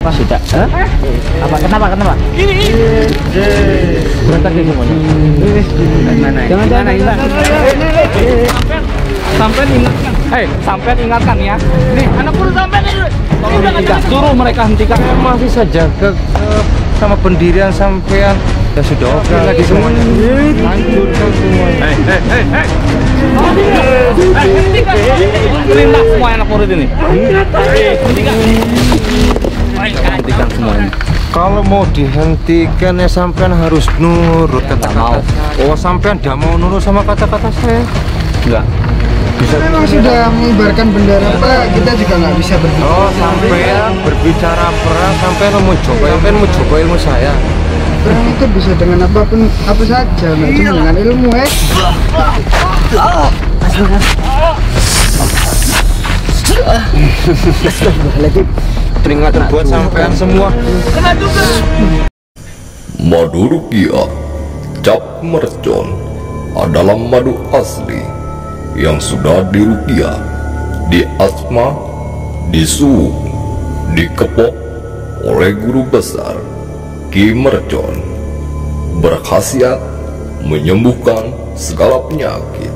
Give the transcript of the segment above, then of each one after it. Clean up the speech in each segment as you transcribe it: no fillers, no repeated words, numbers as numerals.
Apa sudah? Apa kenapa? Ini. Berantakan semuanya. Mana? Jangan hilang. Sampai ingatkan. Sampai ingatkan ya. Nih, anak guru sampai nih. Tolong hentikan. Suruh mereka hentikan. Masih saja sama pendirian sampean. Ya sudah oke lagi semuanya. Hancurkan semuanya. Hentikan. Perintah semua anak murid ini. Hentikan. Hentikan semuanya. Kalau mau dihentikan ya sampean harus nurut kata-kata. Oh, sampean tidak mau nurut sama kata-kata saya? Enggak. Bisa. Memang sudah mengibarkan bendera Pak, kita juga nggak bisa berbicara. Oh, sampean berbicara perang, sampean mau coba ilmu saya. Perang itu bisa dengan apapun, apa saja, nggak cuma dengan ilmu Peringatan buat sampean semua. Kena juga. Madu rukiah cap mercon adalah madu asli yang sudah dirukiah, diasma, disuuk, dikepok oleh guru besar Ki Mercon, berkhasiat menyembuhkan segala penyakit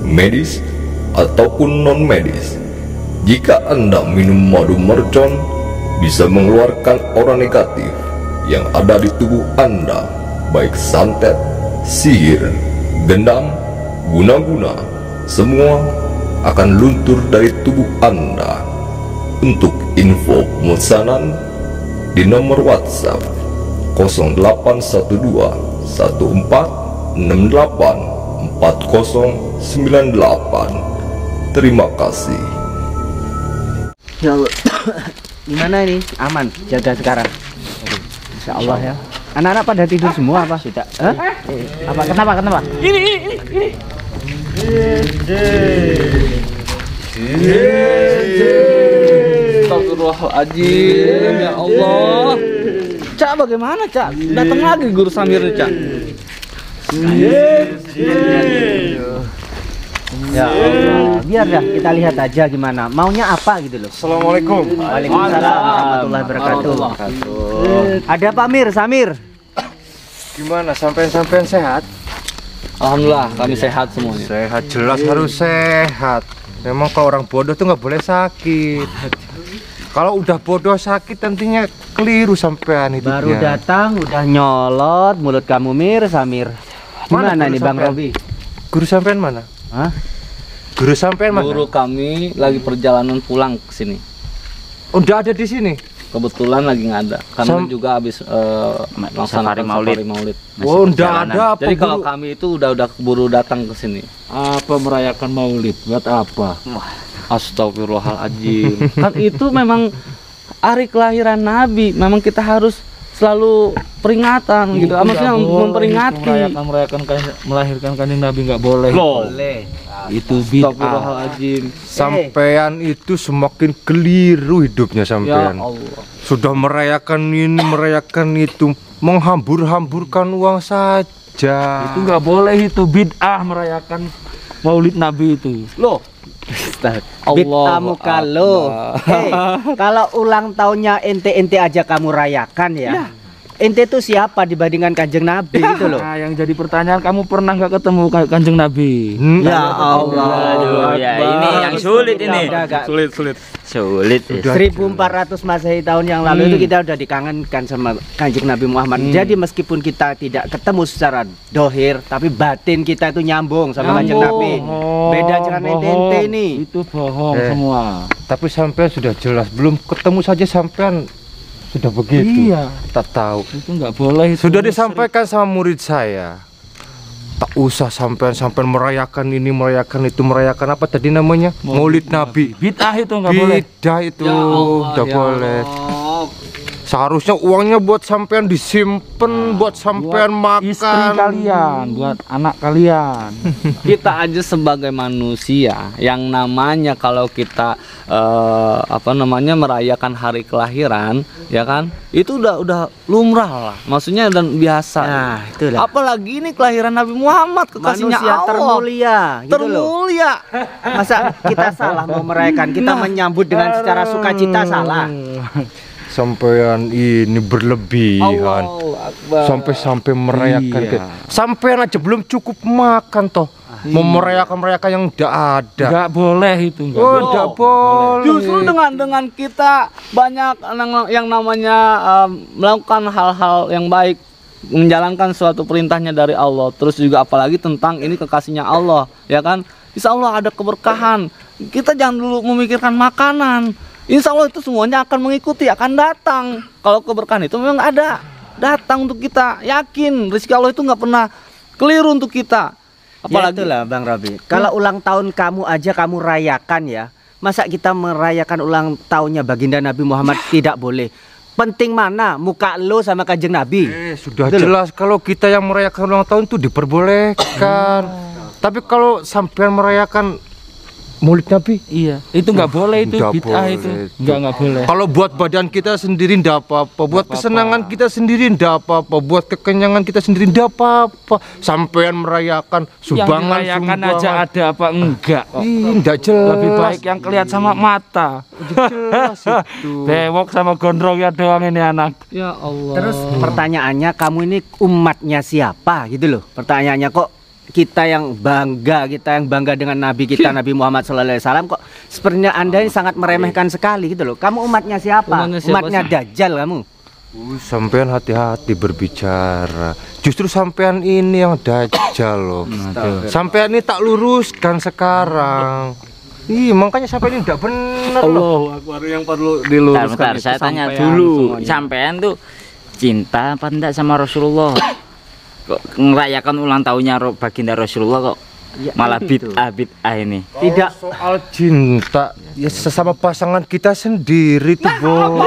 medis ataupun non medis. Jika Anda minum madu mercon, bisa mengeluarkan aura negatif yang ada di tubuh Anda, baik santet, sihir, gendam, guna-guna, semua akan luntur dari tubuh Anda. Untuk info pemesanan di nomor WhatsApp 0812 1468 4098. Terima kasih. Ya Allah. Gimana ini? Aman jaga sekarang. Insya Allah ya. Anak-anak pada tidur semua apa? Sudah. Apa kenapa? Ini. Astagfirullahaladzim, ya Allah. Cak, bagaimana Cak? Datang lagi guru Samir nih Cak. Ya Allah. Biar dah kita lihat aja gimana. Maunya apa gitu loh. Assalamualaikum. Waalaikumsalam warahmatullahi wabarakatuh. Ada Pak Samir. Gimana sampean sehat? Alhamdulillah kami sehat semuanya. Sehat, jelas harus sehat. Memang kalau orang bodoh tuh nggak boleh sakit. Kalau udah bodoh sakit tentunya keliru sampean hidupnya. Baru datang udah nyolot mulut kamu Samir. Mana Mana guru nih Bang sampean? Robi? Guru sampean mana? Hah? Guru sampean mana? Guru kami lagi perjalanan pulang ke sini. Udah ada di sini. Kebetulan lagi nggak ada karena juga habis melaksanakan safari maulid. Oh, udah ada apa? Jadi kalau guru? kami itu udah keburu datang ke sini. Apa merayakan maulid? Buat apa? Astagfirullahaladzim. Kan itu memang hari kelahiran Nabi. Memang kita harus selalu peringatan gitu. Maksudnya memperingati. Melahirkan kanjeng Nabi nggak boleh. Boleh. Itu bid'ah. Astagfirullahaladzim. Sampean itu semakin keliru hidupnya Ya sampean. Allah. Sudah merayakan ini, merayakan itu, menghambur-hamburkan uang saja. Itu nggak boleh, itu bid'ah merayakan maulid Nabi itu. Loh, Bitamu kalau kalau ulang tahunnya ente aja kamu rayakan ya. Ente tuh siapa dibandingkan kanjeng Nabi itu loh. Nah, yang jadi pertanyaan, kamu pernah nggak ketemu kanjeng Nabi? Ya Allah. Aduh, ya ini yang sulit ini. Sulit. 1400 Masehi tahun yang lalu itu kita udah dikangenkan sama kanjeng Nabi Muhammad. Jadi meskipun kita tidak ketemu secara dohir, tapi batin kita itu nyambung sama kanjeng Nabi. Beda dengan ente ini. Itu bohong semua. Tapi sampean sudah jelas, belum ketemu saja sampean sudah begitu. Iya. Tak tahu. Itu nggak boleh. Itu Sudah disampaikan sama murid saya. Tak usah sampean merayakan ini, merayakan itu, merayakan apa tadi namanya? Maulid Nabi. bid'ah itu nggak boleh. Beda itu, Ya Allah, tidak ya boleh. Allah. Seharusnya uangnya buat sampean disimpan, buat sampean makan. Istri kalian, buat anak kalian. Kita aja sebagai manusia yang namanya kalau kita merayakan hari kelahiran, ya kan? Itu udah lumrah lah. Maksudnya dan biasa. Nah, itulah. Apalagi ini kelahiran Nabi Muhammad, kekasihnya Manusia Allah. termulia gitu loh. Termulia. Masa kita salah mau merayakan, kita menyambut dengan secara sukacita salah. sampean ini berlebihan. Allahu Akbar. Sampai merayakan Iya. sampean aja belum cukup makan toh. Mau merayakan yang udah ada. Nggak boleh itu, nggak Oh, boleh. enggak boleh. Justru dengan kita banyak yang namanya melakukan hal-hal yang baik, menjalankan suatu perintahnya dari Allah, terus juga apalagi tentang ini kekasihnya Allah, ya kan? Insya Allah ada keberkahan. Kita jangan dulu memikirkan makanan. Insya Allah itu semuanya akan mengikuti, akan datang. Kalau keberkahan itu memang ada, datang untuk kita. Yakin rezeki Allah itu nggak pernah keliru untuk kita. Apalagi itulah Bang Robi. Kalau ulang tahun kamu aja kamu rayakan ya. Masa kita merayakan ulang tahunnya baginda Nabi Muhammad tidak boleh. Penting mana muka lo sama Kanjeng Nabi? Sudah Betul. jelas kalau kita yang merayakan ulang tahun itu diperbolehkan. Tapi kalau sampean merayakan Maulid Nabi, Iya, itu nggak boleh itu, Nggak bid'ah boleh itu. itu. Nggak boleh. kalau buat badan kita sendiri ndak apa-apa, buat kesenangan kita sendiri ndak apa-apa, buat kekenyangan kita sendiri ndak apa-apa. Sampean merayakan Yang sumbangan dirayakan aja ada apa enggak kok. Ih, ndak jelas. Lebih baik yang kelihatan sama mata. jelas itu. Bewok sama gondrongnya doang ini anak. Ya Allah. Terus pertanyaannya kamu ini umatnya siapa gitu loh. Pertanyaannya kok kita yang bangga dengan Nabi kita Nabi Muhammad SAW kok sepertinya Anda ini sangat meremehkan sekali gitu loh. Kamu umatnya siapa? Umatnya siapa Umatnya sih? Dajjal kamu. Sampean hati-hati berbicara. Justru sampean ini yang dajjal loh. Sampean ini tak luruskan sekarang. Ih, makanya sampean ini tidak benar loh. Allahu Akbar, yang perlu diluruskan. Bentar, itu saya tanya sampean dulu, semuanya. sampean tuh cinta apa enggak sama Rasulullah? Kok ngerayakan ulang tahunnya baginda Rasulullah kok Ya, malah itu. bid'ah ini? Tidak. Soal cinta ya sesama pasangan kita sendiri tuh, Bo.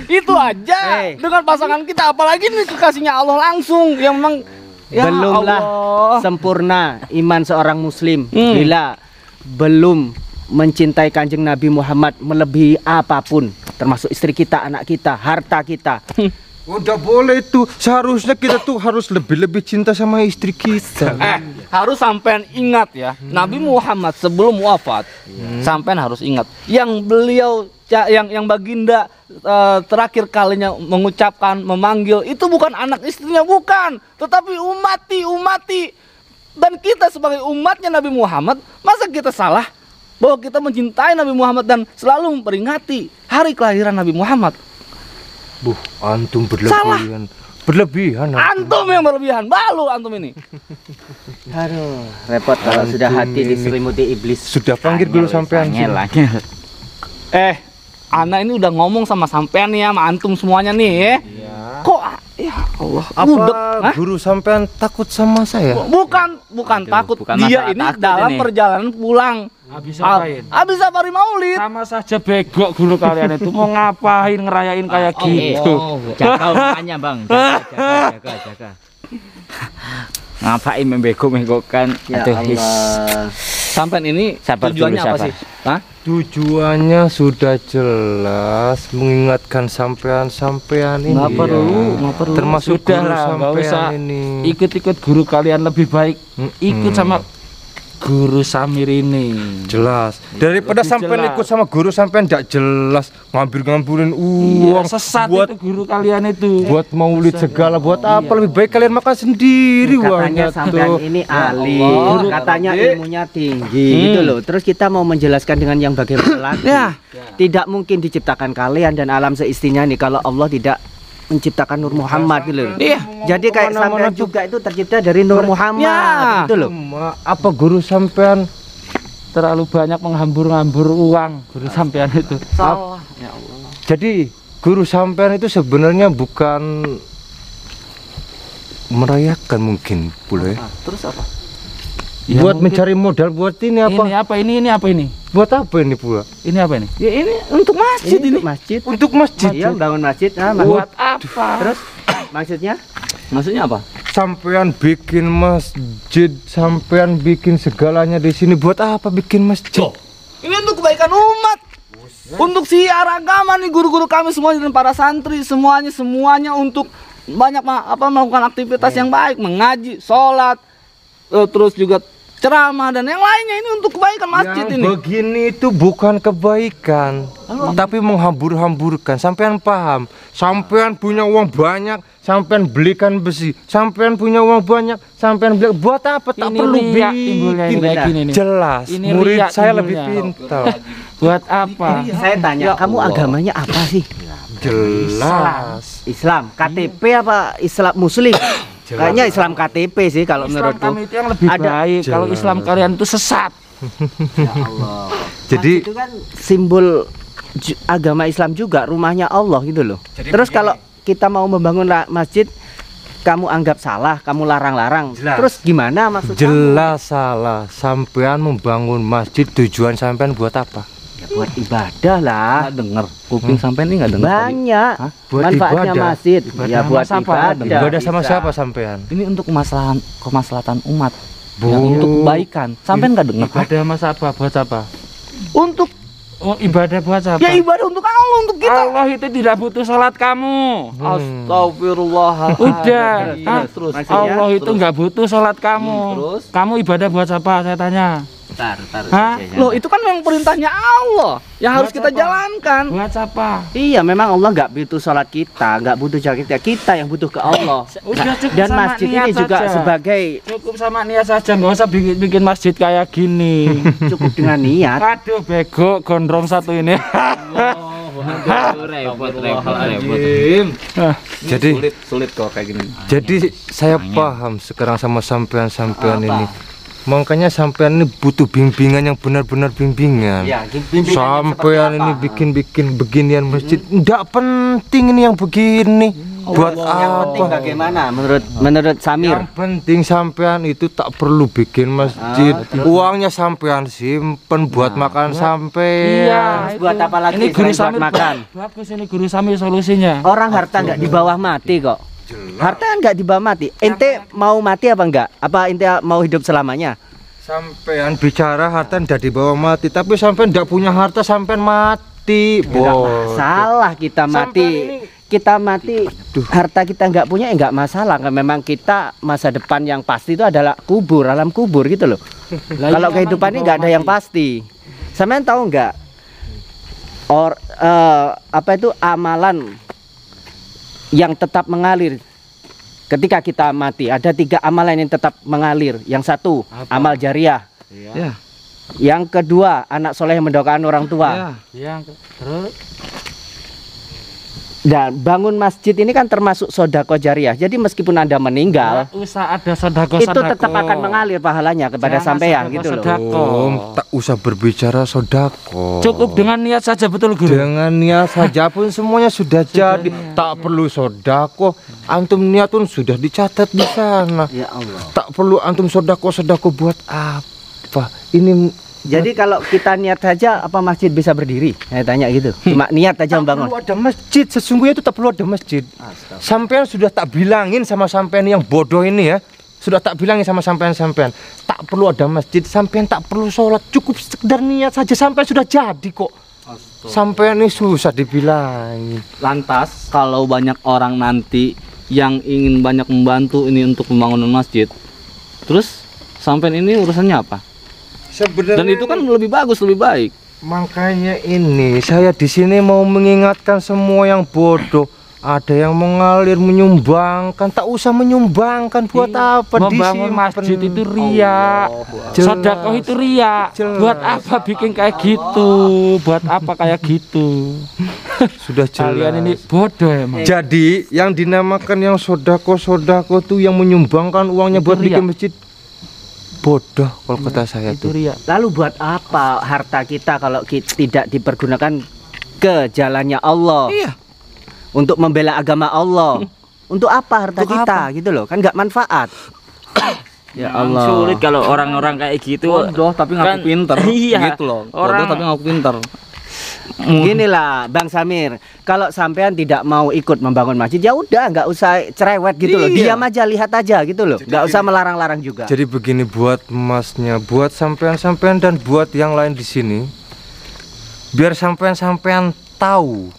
Itu aja dengan pasangan kita, apalagi ini kekasihnya Allah langsung yang memang ya Belumlah Allah. sempurna iman seorang muslim bila belum mencintai Kanjeng Nabi Muhammad melebihi apapun, termasuk istri kita, anak kita, harta kita. Udah boleh itu. Seharusnya kita tuh harus lebih-lebih cinta sama istri kita. Harus sampean ingat ya, Nabi Muhammad sebelum wafat, sampean harus ingat yang beliau yang baginda terakhir kalinya mengucapkan, memanggil itu bukan anak istrinya, bukan, tetapi umati. Dan kita sebagai umatnya Nabi Muhammad, masa kita salah bahwa kita mencintai Nabi Muhammad dan selalu memperingati hari kelahiran Nabi Muhammad? Buh, antum berlebihan. Berlebihan. Antum yang berlebihan, balu antum ini. Aduh, repot kalau Antum sudah hati ini. diselimuti iblis. Sudah panggil dulu sampean. Angel. Ana ini udah ngomong sama sampean nih ya, sama antum semuanya nih ya. Kok ya Allah, budek. Apa Hah? guru sampean takut sama saya? Bukan takut. bukan Dia masalah ini takut dalam ini. perjalanan pulang. Habis ngapain? Habis safari Maulid. Sama saja bego guru kalian itu, mau ngapain ngerayain kayak gitu. Jaga omongannya bang, jaga. Ngapain membego-begokan? Ya Aduh, his. Allah. Sampean ini Sabar tujuannya dulu, apa sabar. sih? Hah? Tujuannya sudah jelas, mengingatkan sampean ini. Nggak perlu. Termasuk Sudah guru lah, nggak usah sampean ini. ikut-ikut guru kalian, lebih baik ikut sama guru Samir ini. Jelas. Daripada Lebih sampean jelas. ikut sama guru sampean tidak jelas, ngambilin uang Sesat buat itu guru kalian itu. buat maulid segala, buat apa? Lebih baik kalian makan sendiri Katanya uangnya sampean tuh. ini ahli, Allah. katanya ilmunya tinggi gitu loh. Terus kita mau menjelaskan dengan yang bagaimana lagi? Tidak mungkin diciptakan kalian dan alam seistinya nih kalau Allah tidak menciptakan Nur Muhammad gitu loh. Iya. Jadi kayak sampean juga itu tercipta dari Nur Muhammad Ya. gitu loh. Apa guru sampean Terlalu banyak menghambur-ngambur uang guru sampean itu. Salah. Jadi guru sampean itu sebenarnya bukan merayakan mungkin boleh. Terus apa? Ya, buat mungkin. mencari modal buat ini apa? Ini apa ini? Ini apa ini? Buat apa ini pula? Ini apa ini? Ya ini untuk masjid Ini ini. untuk masjid. Untuk masjid. Iya, bangun masjid. Nah, Buat apa? Terus maksudnya? Maksudnya apa? Sampean bikin masjid, sampean bikin segalanya di sini. Buat apa bikin masjid? Ini untuk kebaikan umat. Untuk siar agama nih, guru-guru kami semuanya dan para santri semuanya untuk banyak melakukan aktivitas yang baik, mengaji, sholat, terus juga ceramah dan yang lainnya ini untuk kebaikan masjid Yang ini. begini itu bukan kebaikan, tapi menghambur-hamburkan. Sampean paham? Sampean punya uang banyak, sampean belikan besi. Sampean punya uang banyak, sampean beli. Buat apa? Tak Ini perlu riak timbulnya ini kayak gini nih. Jelas, Ini murid riak saya lebih timbulnya. pintar. Buat apa? Saya tanya, kamu agamanya apa sih? Jelas. Islam, KTP apa Islam Muslim? Kayaknya Islam KTP sih kalau Islam menurutku. kami itu yang lebih Ada- baik. Kalau Jelas. Islam kalian itu sesat. Ya Allah. Jadi- Masjid itu kan simbol agama Islam juga, rumahnya Allah gitu loh. Terus kalau kita mau membangun masjid, kamu anggap salah, kamu larang-larang. Jelas. Terus gimana maksud kamu? Jelas salah. Sampean membangun masjid, tujuan sampean buat apa? Ya, buat ibadah lah. Nggak denger, kuping sampai ini nggak denger tadi. Banyak Buat manfaatnya ibadah. masjid. Ya buat Masa apa? ibadah. Ibadah sama Bisa. siapa sampean? Ini untuk kemaslahatan umat. Bu. Ya, untuk kebaikan. Sampai nggak denger? Ibadah masa apa? Buat apa? Untuk Oh, ibadah buat apa? ya ibadah untuk Allah, untuk kita. Allah itu tidak butuh salat kamu. Astagfirullahaladzim. Udah, Terus. Allah itu nggak butuh salat kamu. Terus? Kamu ibadah buat apa? Saya tanya. Tar. Hah? Loh, itu kan memang perintahnya Allah yang harus Buat kita apa? jalankan. Buat apa? Iya, memang Allah nggak butuh sholat kita, nggak butuh jalan kita yang butuh ke Allah. Udah cukup Dan sama masjid niat ini juga saja. sebagai Cukup sama niat saja, nggak usah bikin masjid kayak gini. cukup dengan niat. Aduh, bego gondrong satu ini. Repot. Jadi Sulit kok kayak gini. Jadi saya paham sekarang sama sampean-sampean ini. Makanya sampean ini butuh bimbingan yang benar-benar bimbingan. Ya, bimbingan Sampean ini bikin beginian masjid. Enggak penting ini yang begini. Buat yang penting apa? bagaimana menurut Samir? Yang penting sampean itu tak perlu bikin masjid. Uangnya sampean simpen buat makan sampean. Iya. Terus buat apa lagi Ini guru selain buat Samir makan? Bagus ini guru Samir solusinya. Orang harta nggak di bawah mati kok. Harta nggak di bawah mati. Ente mau mati apa enggak? Apa ente mau hidup selamanya? Sampean bicara harta ndak dibawa mati, tapi sampean ndak punya harta sampean mati. Enggak Bos. masalah kita mati. Kita mati, harta kita nggak punya ya nggak masalah. Kan memang kita masa depan yang pasti itu adalah kubur, alam kubur gitu loh. Kalau kehidupan ini nggak ada yang pasti. Sampean tahu nggak? Apa itu amalan yang tetap mengalir ketika kita mati? Ada 3 amalan yang tetap mengalir. Yang satu, amal jariah. Ya. Yang kedua, anak soleh yang mendoakan orang tua. Yang terus Dan bangun masjid ini kan termasuk sodako jariah. Jadi meskipun Anda meninggal, nggak usah ada sodako. itu tetap akan mengalir pahalanya kepada Jangan sampean sodako- gitu loh. sodako. Tak usah berbicara sodako. Cukup dengan niat saja, betul guru. Dengan niat saja pun semuanya sudah jadi. Tak perlu sodako. Antum niat pun sudah dicatat di sana. Ya Allah. Tak perlu antum sodako buat apa? Ini Jadi kalau kita niat saja, apa masjid bisa berdiri? Saya tanya gitu. Cuma niat aja tak perlu membangun. ada masjid. Sesungguhnya itu tak perlu ada masjid. Sampean sudah tak bilangin sama sampean yang bodoh ini ya. Sudah tak bilangin sama sampean-sampean. Tak perlu ada masjid. Sampean tak perlu sholat. Cukup sekedar niat saja. Sampean sudah jadi kok. Sampean ini susah dibilangin. Lantas kalau banyak orang nanti yang ingin banyak membantu ini untuk pembangunan masjid, terus sampean ini urusannya apa? Sebenarnya Dan itu kan lebih bagus, lebih baik. makanya ini saya di sini mau mengingatkan semua yang bodoh. Ada yang mengalir menyumbangkan, tak usah menyumbangkan. Buat apa? Membangun Disimpen. masjid itu riak. Jelas. Sodakoh itu riak. Jelas. Buat apa bikin kayak gitu? Buat apa kayak gitu? Sudah jelas. Kalian ini bodoh emang. Jadi yang dinamakan yang sodako tuh yang menyumbangkan uangnya Itu buat riak. bikin masjid, bodoh kalau kata saya Itu tuh. riak. Lalu buat apa harta kita kalau tidak dipergunakan ke jalannya Allah? Iya. Untuk membela agama Allah. Untuk apa harta Untuk kita gitu loh? Kan nggak manfaat. Ya Memang Allah. sulit kalau orang-orang kayak gitu. Bodoh tapi ngaku Kan- pinter. Iya. Gitu loh. Bodoh Orang- tapi ngaku pinter. Ginilah Bang Samir, kalau sampean tidak mau ikut membangun masjid, ya udah nggak usah cerewet gitu loh. Iya. Diam aja, lihat aja gitu loh. Nggak usah melarang-larang juga. Jadi begini buat emasnya, buat sampean-sampean dan buat yang lain di sini. Biar sampean-sampean tahu,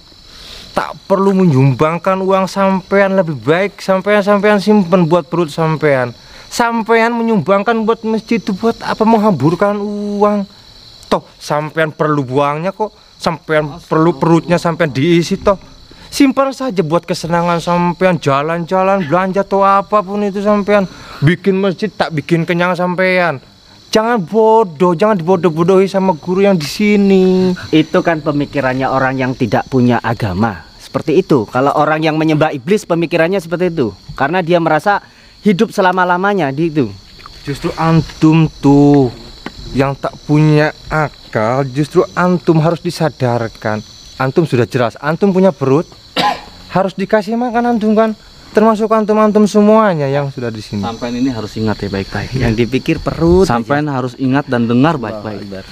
tak perlu menyumbangkan uang sampean, lebih baik sampean-sampean simpen buat perut sampean. Sampean menyumbangkan buat masjid itu buat apa? Menghamburkan uang. Toh sampean perlu uangnya kok. Sampean perlu perutnya sampean diisi toh. Simpan saja buat kesenangan sampean, jalan-jalan, belanja atau apapun itu sampean. Bikin masjid tak bikin kenyang sampean. Jangan bodoh, jangan dibodoh-bodohi sama guru yang di sini. Itu kan pemikirannya orang yang tidak punya agama. Seperti itu. Kalau orang yang menyembah iblis pemikirannya seperti itu. Karena dia merasa hidup selama-lamanya di itu. Justru antum tuh yang tak punya akal, justru antum harus disadarkan. Antum sudah jelas, antum punya perut, harus dikasih makan antum kan. Termasuk antum-antum semuanya yang sudah di sini. Sampean ini harus ingat ya baik-baik. Yang dipikir perut. Sampean harus ingat dan dengar baik-baik.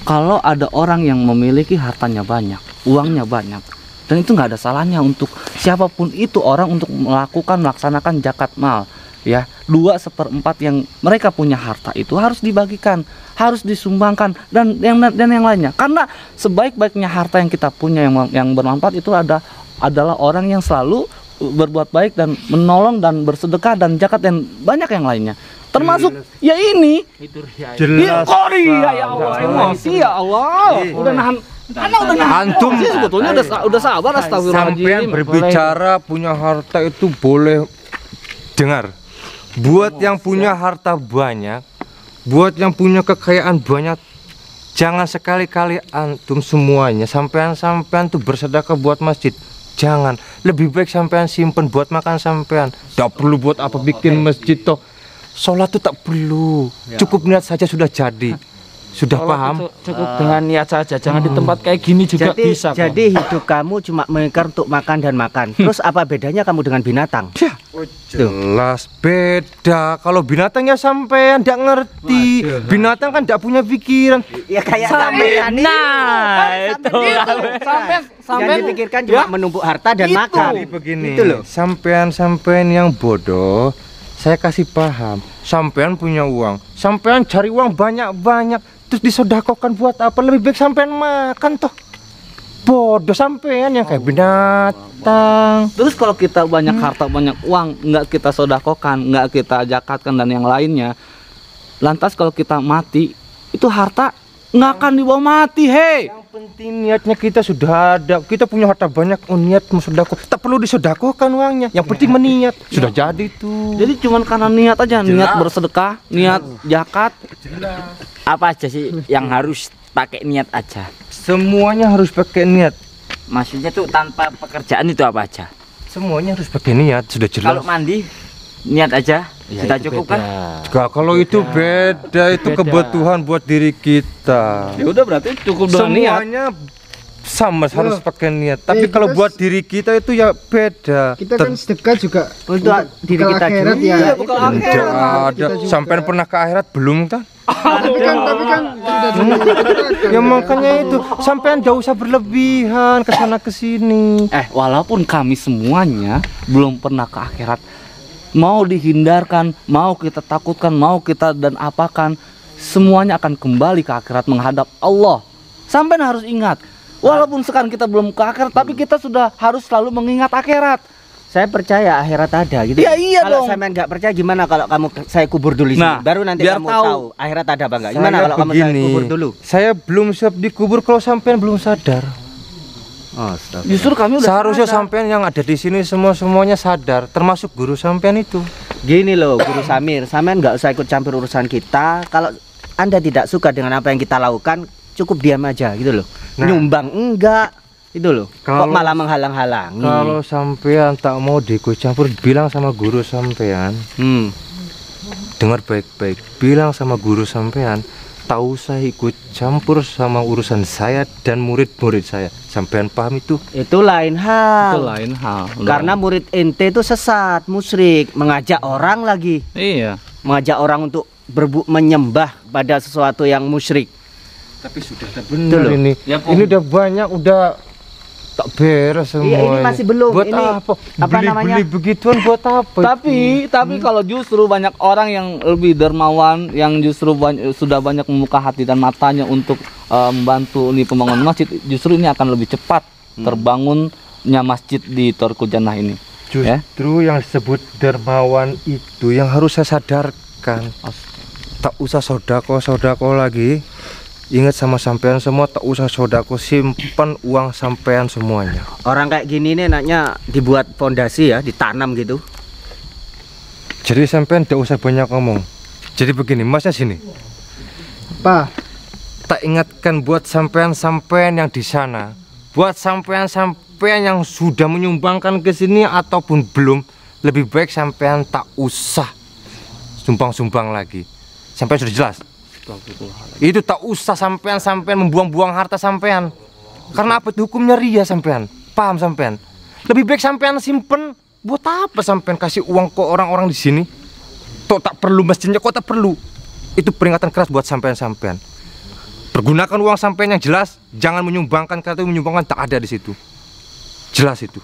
Kalau ada orang yang memiliki hartanya banyak, uangnya banyak, dan itu nggak ada salahnya untuk siapapun itu orang untuk melaksanakan zakat mal. Ya, 2/4 yang mereka punya harta itu harus dibagikan, harus disumbangkan dan yang lainnya. Karena sebaik-baiknya harta yang kita punya yang bermanfaat itu adalah orang yang selalu berbuat baik dan menolong dan bersedekah dan zakat dan banyak yang lainnya. Termasuk ya ini. Jelas. Ya Allah, emosi ya Allah. Udah nahan. Anak udah nahan. Antum sih sebetulnya udah sabar, astagfirullahaladzim. Sampean berbicara punya harta itu boleh dengar. Buat yang punya harta banyak, buat yang punya kekayaan banyak, jangan sekali-kali antum semuanya sampean tuh bersedekah buat masjid. Jangan, lebih baik sampean simpen buat makan sampean. Tak perlu buat apa bikin masjid toh. Sholat tuh tak perlu, cukup niat saja sudah jadi. Sudah paham? Cukup dengan niat saja, jangan di tempat kayak gini juga bisa. Jadi hidup kamu cuma memikir untuk makan dan makan. Terus apa bedanya kamu dengan binatang? Jelas beda. Kalau binatangnya sampean tidak ngerti. Binatang kan tidak punya pikiran. Ya kayak sampean. Sampean yang dipikirkan cuma menumpuk harta dan makan. Begini, itu loh. Sampean yang bodoh, saya kasih paham. Sampean punya uang, sampean cari uang banyak-banyak, terus disodakokan buat apa? Lebih baik sampean makan toh. Bodoh sampean yang kayak binatang. Terus kalau kita banyak harta, banyak uang, nggak kita sodakokan, nggak kita zakatkan dan yang lainnya, lantas kalau kita mati, itu harta nggak akan dibawa mati, hei. Yang penting niatnya kita sudah ada. Kita punya harta banyak, niat mau sodako, tak perlu disodakokan uangnya. Yang penting meniat, sudah jadi tuh. Jadi cuman karena niat aja, niat bersedekah, niat zakat. Apa aja sih yang harus pakai niat aja? Semuanya harus pakai niat. Maksudnya tuh tanpa pekerjaan itu apa aja? Semuanya harus pakai niat, sudah jelas. Kalau mandi niat aja sudah cukup kan? Kalau itu beda, itu kebutuhan buat diri kita. Ya udah berarti cukup dengan niat. Semuanya sama harus pakai niat. Tapi kalau buat diri kita itu ya beda. Kita kan sedekah juga Untuk diri kita akhirat juga. ya. Tidak ada. Sampai pernah ke akhirat belum kan? Tapi kan tidak Ya makanya itu sampean jauh usah berlebihan ke sana ke sini. Walaupun kami semuanya belum pernah ke akhirat, mau dihindarkan, mau kita takutkan, mau kita dan apakan, semuanya akan kembali ke akhirat menghadap Allah. Sampai harus ingat, walaupun sekarang kita belum ke akhirat, tapi kita sudah harus selalu mengingat akhirat. Saya percaya akhirat ada gitu. Ya iya kalau dong. saya nggak percaya gimana kalau kamu saya kubur dulu di sini. Nah, Baru nanti biar kamu tahu. tahu akhirat ada apa enggak. Gimana kalau kamu saya kubur dulu? Saya belum siap dikubur kalau sampean belum sadar. Oh, Justru kami udah Seharusnya sadar. sampean yang ada di sini semuanya sadar, termasuk guru sampean itu. Gini loh, Guru Samir, sampean nggak usah ikut campur urusan kita. Kalau Anda tidak suka dengan apa yang kita lakukan, cukup diam aja gitu loh. Nah. Nyumbang enggak, itu loh. Kok Kalau- malah menghalang-halangi? Kalau sampean tak mau diikut campur, bilang sama guru sampean. Dengar baik-baik, bilang sama guru sampean, tak usah ikut campur sama urusan saya dan murid-murid saya. Sampean paham itu? Itu lain hal. Itu lain hal. Karena murid ente itu sesat, musyrik, mengajak orang lagi, iya. mengajak orang untuk menyembah pada sesuatu yang musyrik. Tapi sudah Betul loh. ini. Ya, Ini udah banyak, udah tak beres semua. Iya, ini masih belum. Buat Ini apa? apa namanya? Beli begituan buat apa? Tapi kalau justru banyak orang yang lebih dermawan, yang justru sudah banyak membuka hati dan matanya untuk membantu ini pembangunan masjid, justru ini akan lebih cepat terbangunnya masjid di Torku Jannah ini. Justru yang disebut dermawan itu yang harus saya sadarkan. ingatkan. Tak usah sodako lagi. Ingat sama sampean semua, tak usah sodako, simpan uang sampean semuanya. Orang kayak gini nih enaknya dibuat fondasi ya, ditanam gitu. Jadi sampean tak usah banyak ngomong. Jadi begini, masnya sini. Apa? Tak ingatkan buat sampean-sampean yang di sana, buat sampean-sampean yang sudah menyumbangkan ke sini ataupun belum, lebih baik sampean tak usah sumbang-sumbang lagi. Sampean sudah jelas. Itu tak usah sampean membuang-buang harta sampean. Karena apa? Itu hukumnya ria sampean. Paham sampean? Lebih baik sampean simpen. Buat apa sampean kasih uang ke orang-orang di sini? Tok tak perlu masjidnya, kok tak perlu. Itu peringatan keras buat sampean-sampean. Pergunakan uang sampean yang jelas, jangan menyumbangkan, karena itu menyumbangkan tak ada di situ. Jelas itu.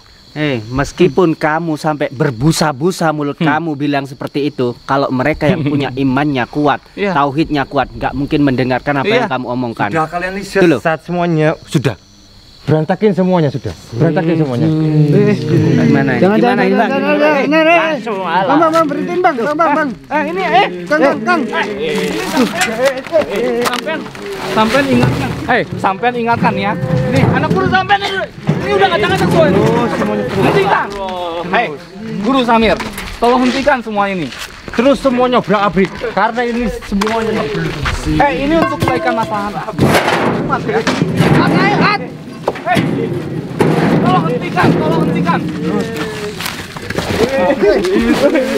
Meskipun kamu sampai berbusa-busa mulut kamu bilang seperti itu, kalau mereka yang punya imannya kuat, tauhidnya kuat, nggak mungkin mendengarkan apa yang kamu omongkan. Sudah kalian sesat semuanya, sudah. Berantakin semuanya sudah. Berantakin semuanya. Gimana? Jangan. Bang, berhentiin bang. Sampean ingatkan. Sampean ingatkan ya. Nih, anak guru sampean ini udah ngacak-ngacak semua. Hentikan. Guru Samir, tolong hentikan semua ini. Terus semuanya obrak-abrik karena ini semuanya Ini untuk kebaikan masyarakat. Cepat ya. Tolong hentikan.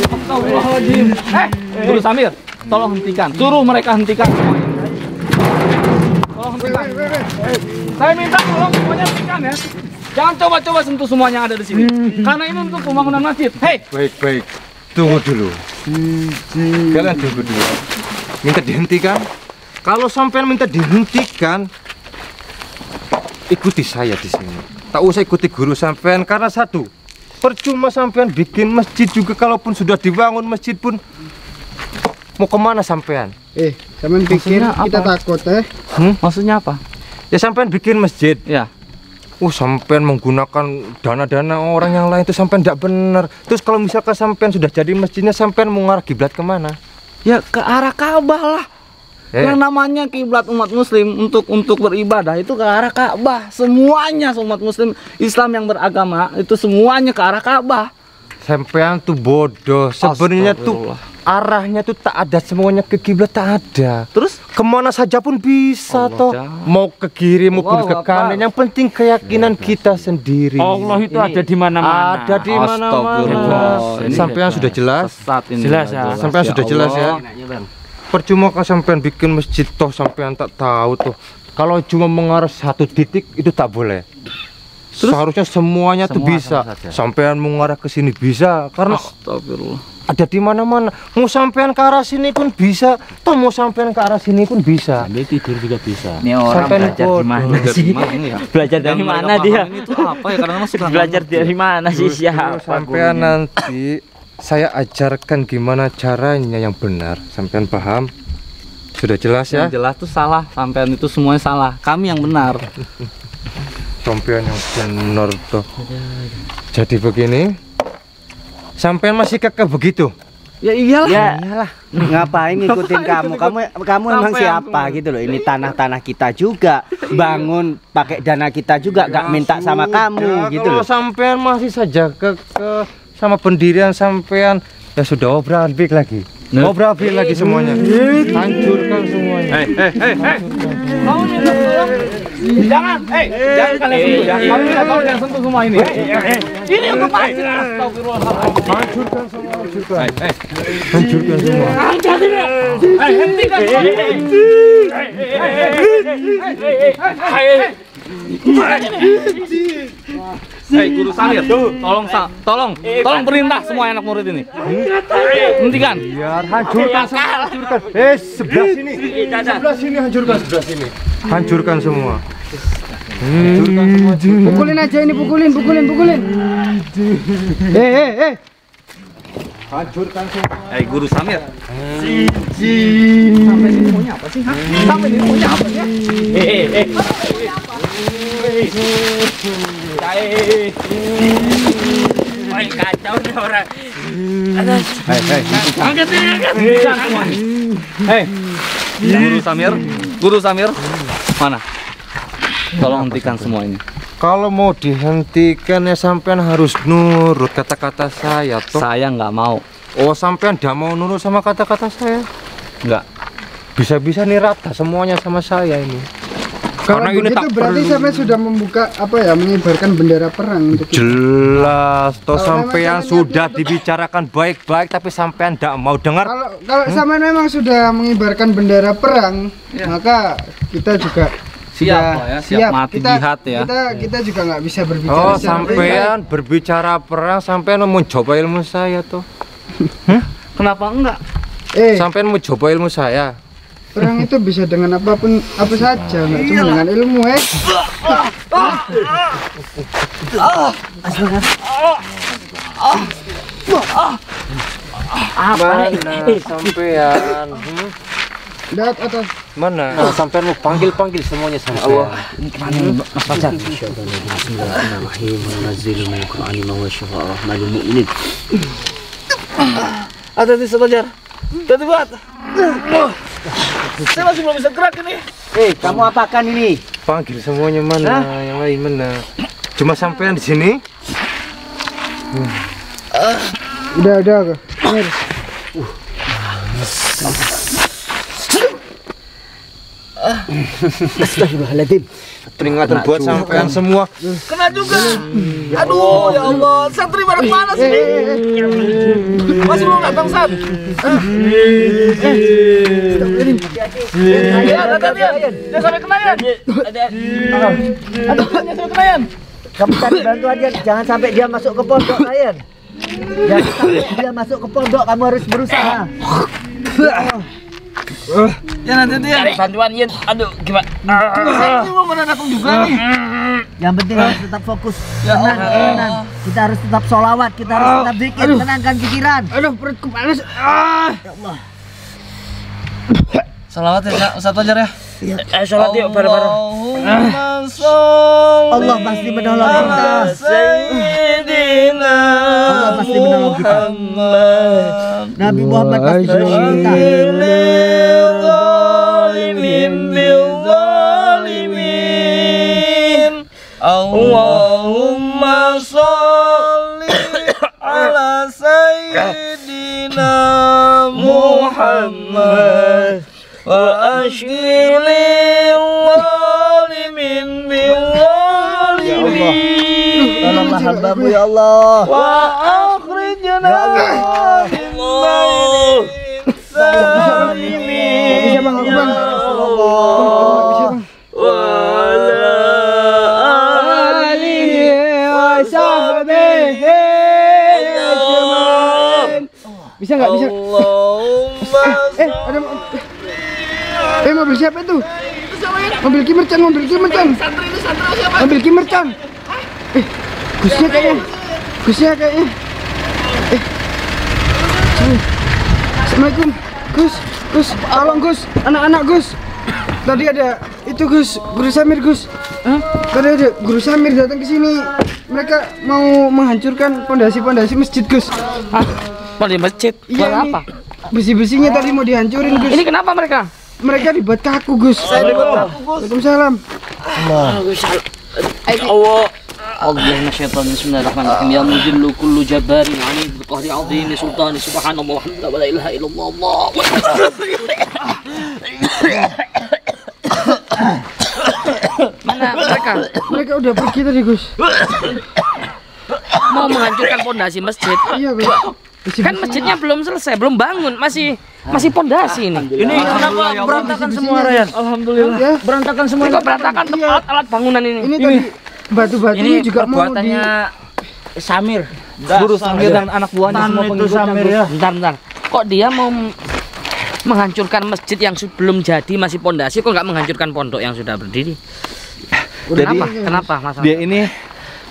Astagfirullahaladzim. Guru Samir, tolong hentikan. Suruh mereka hentikan semua ini. Tolong hentikan. Saya minta tolong semuanya hentikan ya. Jangan coba-coba sentuh semua yang ada di sini. Karena ini untuk pembangunan masjid. Baik. Tunggu dulu. Kalian tunggu dulu. Minta dihentikan. Kalau sampean minta dihentikan, ikuti saya di sini. Tak usah ikuti guru sampean karena satu, percuma sampean bikin masjid juga, kalaupun sudah dibangun masjid pun mau kemana sampean? Sampean pikir kita takut Maksudnya apa? Ya sampean bikin masjid. Ya. Sampean menggunakan dana-dana orang yang lain itu sampean tidak benar. Terus kalau misalkan sampean sudah jadi masjidnya, sampean mau ngarah kiblat kemana? Ya ke arah Ka'bah lah. Yang namanya kiblat umat muslim untuk beribadah itu ke arah Ka'bah. Semuanya umat muslim Islam yang beragama itu semuanya ke arah Ka'bah. Sampean tuh bodoh. Sebenarnya tuh arahnya tuh tak ada, semuanya ke kiblat tak ada. Terus kemana saja pun bisa toh. Mau ke kiri maupun ke kanan. Yang penting keyakinan kita sendiri. Allah itu ada di mana-mana. Ada di mana-mana. Sampean sudah jelas? Jelas ya. Sampean sudah jelas ya? Percuma kalau sampean bikin masjid toh sampean tak tahu tuh. Kalau cuma mengarah satu titik itu tak boleh. Terus, seharusnya semuanya tuh bisa. Sampean mengarah ke sini bisa karena ada di mana-mana. Mau sampean ke arah sini pun bisa. Toh mau sampean ke arah sini pun bisa. Sambil tidur juga bisa. Ini orang belajar di mana sih? Belajar dari mana dia? Belajar dari mana sih siapa? Sampean nanti saya ajarkan gimana caranya yang benar. Sampean paham? Sudah jelas ya? Yang jelas tuh salah. Sampean itu semuanya salah. Kami yang benar. Sampean yang benar tuh. Jadi begini, sampean masih kekeh begitu? Ya iyalah. Ya iyalah. Ngapain ngikutin kamu? Kamu emang siapa gitu loh? Ini tanah kita juga. Bangun pakai dana kita juga, gak minta sama kamu gitu loh. Kalau sampean masih saja kekeh sama pendirian sampean, ya sudah obrak-abrik lagi. Obrak-abrik lagi semuanya. Hancurkan semuanya. Kamu minta tolong. Jangan kalian sentuh ya. Kamu minta tolong jangan sentuh semua ini. Ini untuk masjid. Astagfirullahaladzim. Hancurkan semua, hancurkan. Hancurkan semua. Hentikan semua. Guru Samir, tolong perintah semua anak murid ini. Hentikan. Biar hancurkan semua, hancurkan. Sebelah sini. Sebelah sini hancurkan, sebelah sini. Hancurkan semua. Hancurkan semua. Pukulin aja ini, pukulin. Hancurkan semua. Guru Samir. Sampai sini maunya apa sih? Sampai sini maunya apa ya? Kacau nih orang. Guru Samir, mana? Tolong hentikan semua ini. Kalau mau dihentikan ya sampean harus nurut kata-kata saya toh. Saya nggak mau. Oh, sampean tidak mau nurut sama kata-kata saya? Nggak. Bisa-bisa nih rata semuanya sama saya ini. Kalau Karena ini begitu tak berarti perlu. sampai sudah membuka apa ya, mengibarkan bendera perang untuk kita. Jelas, toh Kalau sampean memang sudah niatnya dibicarakan baik-baik tapi sampean tidak mau dengar. Kalau sampai memang sudah mengibarkan bendera perang, maka kita juga Siap sudah lah ya, siap mati jihad ya. Kita juga nggak bisa berbicara Oh, secara sampean berbicara perang, sampean mau coba ilmu saya tuh. Kenapa enggak? baik. Sampean mau coba ilmu saya. Perang itu bisa dengan apapun, apa saja, nggak cuma dengan ilmu. Mana sampean? Lihat atas. Mana? Sampean mau panggil semuanya sama Allah. Hati-hati sebentar. Hati buat. Saya masih belum bisa gerak ini. Kamu apakan ini? Panggil semuanya mana? Yang lain mana? Cuma sampean di sini? Udah. Mir. Astagfirullahaladzim. Peringatan buat sampean semua. Kena juga. Aduh, ya Allah. Santri pada mana sih? Masih belum datang, Sat. Dia sampai kenayan. Aduh, dia sampai kenayan. Kamu cari bantuan dia, jangan sampai dia masuk ke pondok, Ryan. Jangan sampai dia masuk ke pondok, kamu harus berusaha. Ya nanti dia. Cari bantuan Yin. Aduh, gimana? Santri mau datang juga nih. Yang penting harus tetap fokus. Tenang. Kita harus tetap sholawat, kita harus tetap zikir, tenangkan pikiran. Aduh, perutku panas. Ya Allah. Salawat ya, Ustaz Fajar ya. Sholat yuk bareng-bareng. Allah pasti menolong kita. Sayyidina Allah pasti menolong kita. Nabi Muhammad pasti menolong kita. Allahumma sholli ala sayyidina Muhammad wa ashghili zalimin bil zalimin Tolonglah hambamu ya Allah. wa akhrijna min zalimin Bisa bang, aku bang. Bisa bang. wa ala alihi wa sahbihi ajma'in. Bisa nggak bisa? Allahumma Ada mobil siapa itu? Mobil Kimercan. Mobil Kimercan. Gusnya kayaknya. Assalamualaikum. Gus, tolong Gus, anak-anak Gus. Tadi ada itu Gus, Guru Samir Gus. Tadi ada Guru Samir datang ke sini. Mereka mau menghancurkan pondasi masjid Gus. di masjid. Buat Iya, apa? Besi-besinya tadi mau dihancurin Gus. Ini kenapa mereka? Mereka dibuat kaku Gus. Saya dibuat kaku, Gus. Waalaikumsalam. Allah. Bismillahirrahmanirrahim. Ya muzillu kullu jabbarin 'anid bi qahri 'azimi sultani subhanallah wa la ilaha illallah. Mana mereka? Mereka udah pergi tadi Gus. Mau menghancurkan pondasi masjid. Iya Gus. Kan masjidnya belum selesai, belum bangun, masih pondasi ini. Ini kenapa berantakan semua, Ryan? Alhamdulillah. Ya, Berantakan semua. Ini kok berantakan alat bangunan ini. ini tadi batu-batunya juga mau perbuatannya Samir. Guru Samir dan anak buahnya semua pengikutnya. Samir ya. Bentar. Kok dia mau menghancurkan masjid yang belum jadi, masih pondasi, kok nggak menghancurkan pondok yang sudah berdiri? Kenapa masalah? Dia ini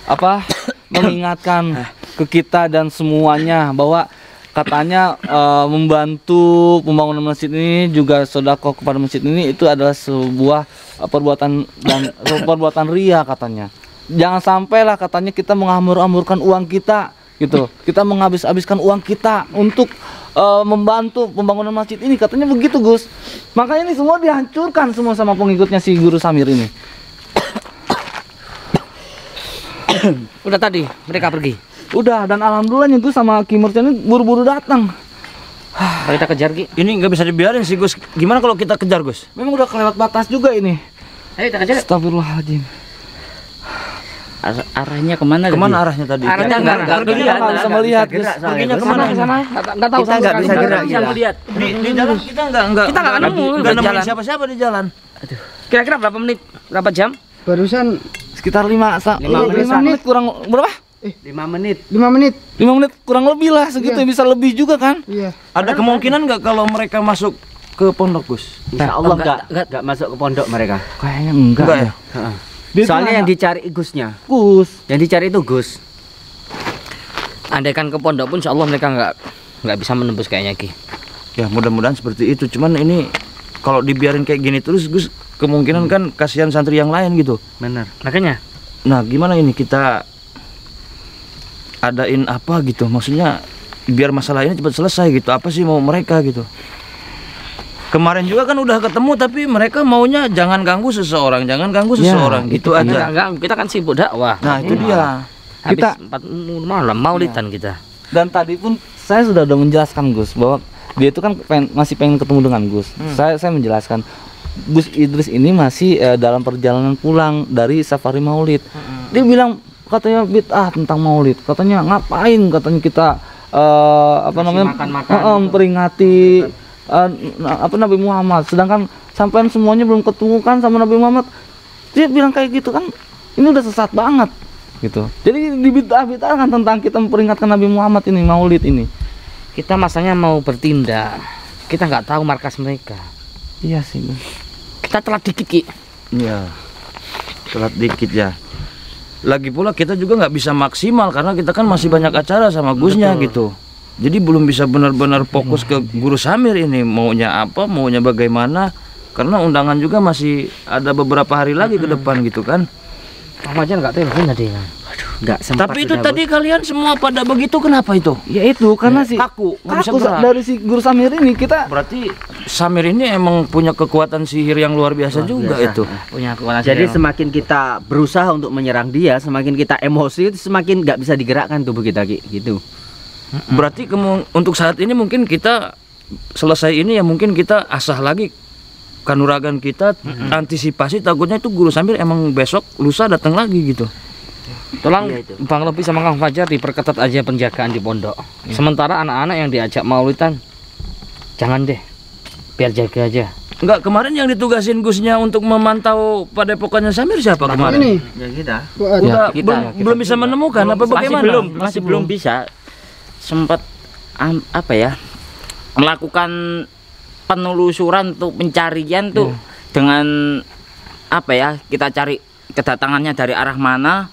apa mengingatkan ke kita dan semuanya bahwa katanya membantu pembangunan masjid ini juga sedekah kepada masjid ini itu adalah sebuah perbuatan ria katanya. Jangan sampailah katanya kita mengamur-amurkan uang kita gitu. Kita menghabis-habiskan uang kita untuk membantu pembangunan masjid ini, katanya begitu Gus. Makanya ini semua dihancurkan semua sama pengikutnya si Guru Samir ini. Udah tadi mereka pergi. Udah, dan alhamdulillahnya Gus sama Ki Mursyid ini buru-buru datang. Kita kejar Ki. Ini nggak bisa dibiarin sih Gus. Gimana kalau kita kejar Gus? Memang udah kelewat batas juga ini. Ayo kita kejar. Astagfirullahaladzim. Arahnya kemana? Kemana arahnya tadi? Arahnya enggak Kita nggak bisa melihat Gus. Perginya kemana? Ke sana. Enggak tahu Kita nggak bisa gerak. Bisa melihat. Di jalan kita nggak Kita nggak nemu nggak di nemuin jalan. siapa-siapa di jalan. Kira-kira berapa menit? Berapa jam? Barusan Sekitar 5 menit kurang berapa? 5 menit. 5 menit. 5 menit kurang lebih lah segitu, Iya. bisa lebih juga kan? Iya. Ada kemungkinan nggak kalau mereka masuk ke pondok Gus? Insya Allah nggak masuk ke pondok mereka. Kayaknya enggak. Enggak ya? Soalnya yang dicari Gusnya. Gus. Yang dicari itu Gus. Andaikan ke pondok pun insya Allah mereka nggak bisa menembus kayaknya Ki. Ya mudah-mudahan seperti itu. Cuman ini kalau dibiarin kayak gini terus Gus, kemungkinan kan kasihan santri yang lain gitu. Benar. Makanya Nah gimana ini kita adain apa gitu? Maksudnya biar masalah ini cepat selesai gitu. Apa sih mau mereka gitu? Kemarin juga kan udah ketemu tapi mereka maunya jangan ganggu seseorang, jangan ganggu seseorang gitu aja. kita kan sibuk dakwah. Nah itu dia. Habis Kita- 4 malam maulidan kita. Dan tadi pun saya sudah menjelaskan Gus bahwa dia itu kan masih pengen ketemu dengan Gus. Saya menjelaskan Gus Idris ini masih dalam perjalanan pulang dari safari Maulid. Dia bilang katanya bid'ah tentang Maulid. Katanya ngapain katanya kita apa namanya memperingati Nabi Muhammad, sedangkan sampean semuanya belum ketemu kan sama Nabi Muhammad. Dia bilang kayak gitu kan, ini udah sesat banget gitu. Jadi di bid'ah kan tentang kita memperingatkan Nabi Muhammad ini, Maulid ini. Kita masanya mau bertindak. Kita nggak tahu markas mereka. Iya sih. Kita telat dikit Ki. Iya. Telat dikit ya. Lagi pula kita juga nggak bisa maksimal karena kita kan masih banyak acara sama Gusnya gitu. Jadi belum bisa benar-benar fokus ke Guru Samir ini maunya apa, maunya bagaimana. Karena undangan juga masih ada beberapa hari lagi ke depan gitu kan. Kamu aja nggak telepon tadi. Nggak sempat. Tapi itu sudah, tadi kalian semua pada begitu kenapa itu? Ya itu karena si Kaku, nggak bisa kaku gerak. dari si Guru Samir ini kita Berarti Samir ini emang punya kekuatan sihir yang luar biasa juga biasa. itu. Punya kekuatan. Jadi sendiri. semakin kita berusaha untuk menyerang dia, semakin kita emosi, semakin nggak bisa digerakkan tubuh kita gitu. Berarti untuk saat ini mungkin kita selesai ini ya mungkin kita asah lagi kanuragan kita, antisipasi takutnya itu Guru Samir emang besok lusa datang lagi gitu. Tolong Iya, itu. Bang Lopi sama Kang Fajar diperketat aja penjagaan di pondok. Sementara anak-anak yang diajak maulidan jangan deh. Biar jaga aja. Enggak, kemarin yang ditugasin Gusnya untuk memantau padepokannya Samir siapa kemarin? Ini. Ya kita. Fuad. Udah kita. belum bisa menemukan apa bagaimana? Masih belum bisa. Sempat apa ya? Melakukan penelusuran tuh pencarian tuh dengan apa ya? Kita cari kedatangannya dari arah mana?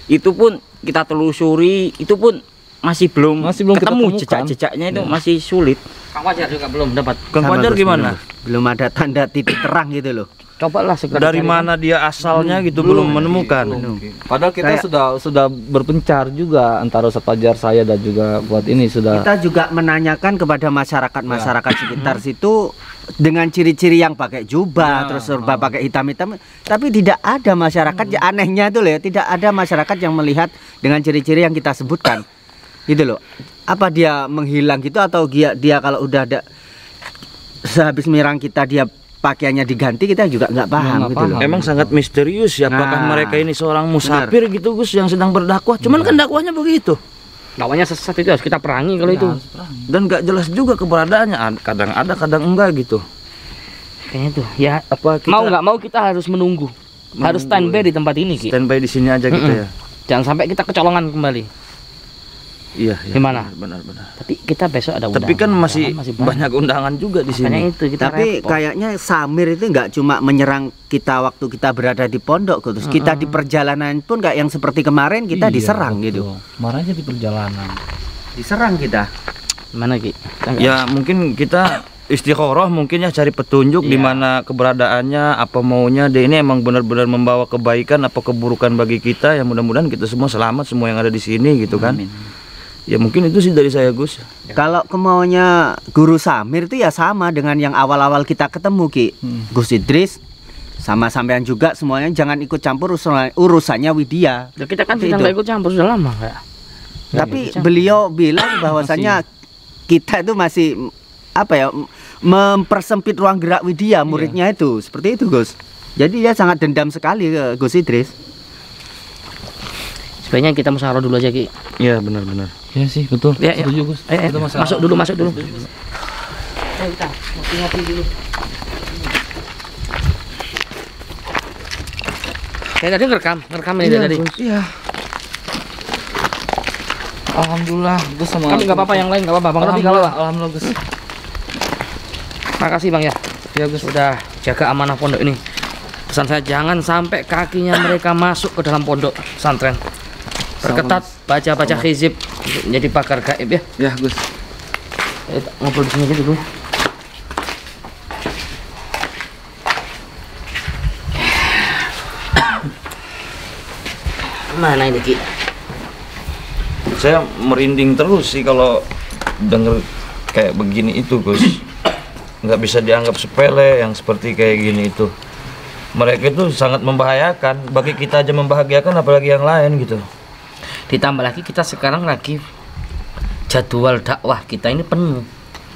Itu pun kita telusuri, itu pun masih belum Masih belum kita ketemu temukan. jejak-jejaknya itu masih sulit. Kang Fajar juga belum dapat. Kang Sama, Fajar Gus, gimana? Belum ada tanda titik terang gitu loh. Cobalah segera Dari dicari. mana dia asalnya gitu belum menemukan. padahal kita sudah berpencar juga antara Ustaz Fajar, saya dan juga buat ini sudah Kita juga menanyakan kepada masyarakat sekitar situ dengan ciri-ciri yang pakai jubah, terus serba pakai hitam-hitam, tapi tidak ada masyarakat ya, anehnya itu loh ya, tidak ada masyarakat yang melihat dengan ciri-ciri yang kita sebutkan. Gitu loh. Apa dia menghilang gitu atau dia kalau udah ada sehabis menyerang kita dia pakaiannya diganti, kita juga nggak paham Nggak gitu loh. paham. Emang sangat misterius ya apakah Nah, mereka ini seorang musafir gitu Gus yang sedang berdakwah. Cuman kan dakwahnya begitu. Dakwanya sesat itu harus kita perangi kalau itu. Dan nggak jelas juga keberadaannya. Kadang ada, kadang enggak gitu. Kayaknya tuh ya. Apa kita Mau nggak mau kita harus menunggu. Harus standby di tempat ini Ki. standby di sini aja gitu ya? Jangan sampai kita kecolongan kembali. Iya. Gimana? Benar-benar. Tapi kita besok ada undangan. Tapi kan masih Undangan banyak undangan juga di Makanya sini. itu kita Tapi repot. kayaknya Samir itu nggak cuma menyerang kita waktu kita berada di pondok, terus kita di perjalanan pun kayak yang seperti kemarin kita diserang gitu. marahnya di perjalanan. Diserang kita. Mana Ki? Kita nggak- Ya mungkin kita istikharah mungkin ya cari petunjuk di mana keberadaannya, apa maunya. Dia ini emang benar-benar membawa kebaikan apa keburukan bagi kita. Ya mudah-mudahan kita semua selamat, semua yang ada di sini gitu kan. Ya mungkin itu sih dari saya, Gus. Kalau kemauannya Guru Samir itu ya sama dengan yang awal-awal kita ketemu Ki. Gus Idris sama sampean juga semuanya jangan ikut campur urusannya Widya. Ya, kita kan Seperti sudah itu. nggak ikut campur sudah lama kayak. Tapi beliau bilang bahwasannya kita itu masih apa ya mempersempit ruang gerak Widya muridnya itu. Seperti itu Gus. Jadi dia sangat dendam sekali ke Gus Idris. Sebaiknya kita musyawarah dulu aja Ki. Iya, benar-benar. Ya sih, betul. Ya, ya. Setuju, Gus. Kita masuk dulu. Ayo kita ngopi dulu. Kayak tadi ngerekam ini tadi. Iya. Alhamdulillah, Gus sama. Kami nggak apa-apa yang lain nggak apa-apa. Bang Robi kalau Alhamdulillah, Gus. makasih Bang ya. Ya Gus udah jaga amanah pondok ini. Pesan saya jangan sampai kakinya mereka masuk ke dalam pondok pesantren. Perketat, baca-baca hizib jadi pakar gaib ya. Ya, Gus. Ngobrol di sini aja dulu. Mana ini Ki? Saya merinding terus sih kalau denger kayak begini itu, Gus. Nggak bisa dianggap sepele yang seperti kayak gini itu. Mereka itu sangat membahayakan. Bagi kita aja membahagiakan, apalagi yang lain gitu. Ditambah lagi kita sekarang lagi jadwal dakwah kita ini penuh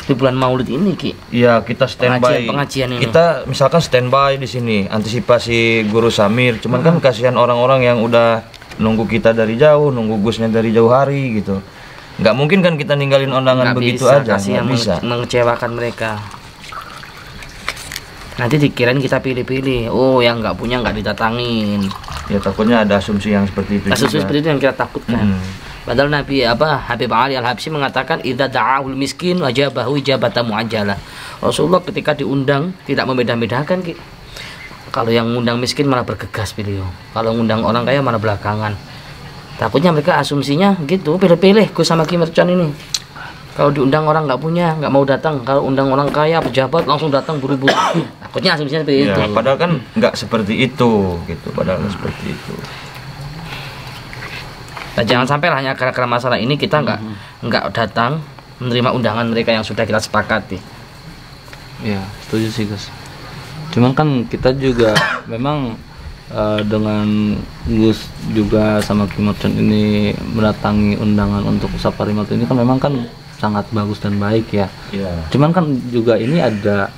di bulan Maulid ini Ki. Iya, kita standby. Pengajian ini. Kita misalkan standby di sini, antisipasi Guru Samir. Cuman kan kasihan orang-orang yang udah nunggu kita dari jauh, nunggu Gusnya dari jauh hari gitu. Nggak mungkin kan kita ninggalin undangan Nggak begitu bisa, aja. kasihan Nggak bisa. mengecewakan mereka. Nanti dikirain kita pilih-pilih. Oh, yang nggak punya nggak didatangin. Ya takutnya ada asumsi yang seperti itu. Kasus juga. seperti itu yang kita takutkan. Padahal Nabi Habib Ali Al-Habsyi mengatakan idza da'ahul miskin wajabahu ijabata muajjalah. Rasulullah ketika diundang tidak membeda-bedakan Ki. Kalau yang ngundang miskin malah bergegas beliau. Kalau ngundang orang kaya malah belakangan. Takutnya mereka asumsinya gitu, pilih-pilih Gus sama Ki Mercon ini. Kalau diundang orang nggak punya, nggak mau datang. Kalau undang orang kaya, pejabat langsung datang buru-buru. Takutnya asumsinya seperti itu. Padahal kan nggak seperti itu, gitu. Padahal nggak seperti itu. Nah, jangan sampai hanya gara-gara masalah ini kita nggak datang menerima undangan mereka yang sudah kita sepakati. Ya, setuju sih Gus. Cuman kan kita juga memang dengan Gus juga sama Ki Mercon ini mendatangi undangan untuk Saparimat ini kan memang kan sangat bagus dan baik ya. Iya. Cuman kan juga ini ada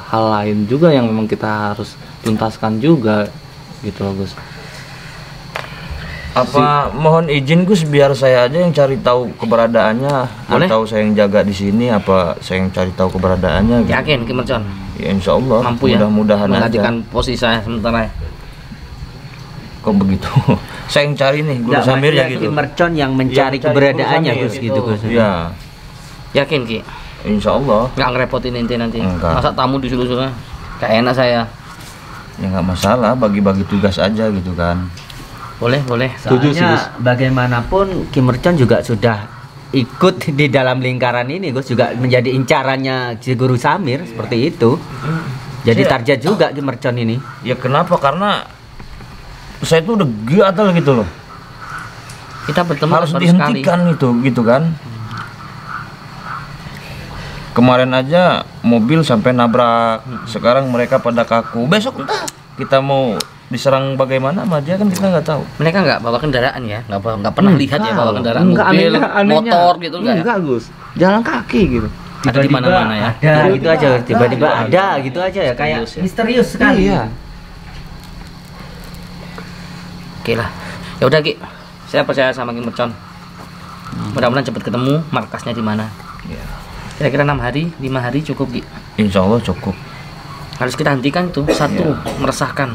hal lain juga yang memang kita harus tuntaskan juga gitu loh Gus. Apa mohon izin Gus biar saya aja yang cari tahu keberadaannya. Boleh? Atau saya yang jaga di sini, apa saya yang cari tahu keberadaannya gitu. Yakin Ki Mercon? Ya insya Allah Mampu ya mudah-mudahan aja. menggantikan posisi saya sementara. Kok begitu? Saya yang cari nih Guru Samir ya gitu. Ki Mercon yang mencari Yang mencari keberadaannya Guru Gus Samir. gitu Gus. Iya. Yakin Ki? Insya Allah. Nggak ngerepotin ente nanti. Enggak. Masa tamu disuruh-suruh? Kayak enak saya. Ya nggak masalah, bagi-bagi tugas aja gitu kan. Boleh. Soalnya bagaimanapun Ki Mercon juga sudah ikut di dalam lingkaran ini Gus, juga menjadi incarannya si Guru Samir seperti itu. Jadi target juga Ki Mercon ini. Ya kenapa? Karena saya tuh udah gatal gitu loh. Kita bertemu Harus baru dihentikan itu gitu kan. Kemarin aja mobil sampai nabrak. Sekarang mereka pada kaku. Besok entah kita mau diserang bagaimana sama dia kan kita nggak tahu. Mereka nggak bawa kendaraan ya, nggak pernah lihat ya bawa kendaraan Enggak, mobil, anehnya. motor gitu enggak ya? Enggak Gus, jalan kaki gitu. Ada di mana-mana ya. Ada gitu aja, tiba-tiba ada gitu aja ya, kayak Misterius ya. misterius sekali. Iya. Oke lah, ya udah Ki, saya percaya sama Ki Mercon. Mudah-mudahan cepat ketemu markasnya di mana. Kira-kira 6 hari, 5 hari cukup Ki. Insya Allah cukup. Harus kita hentikan tuh satu, meresahkan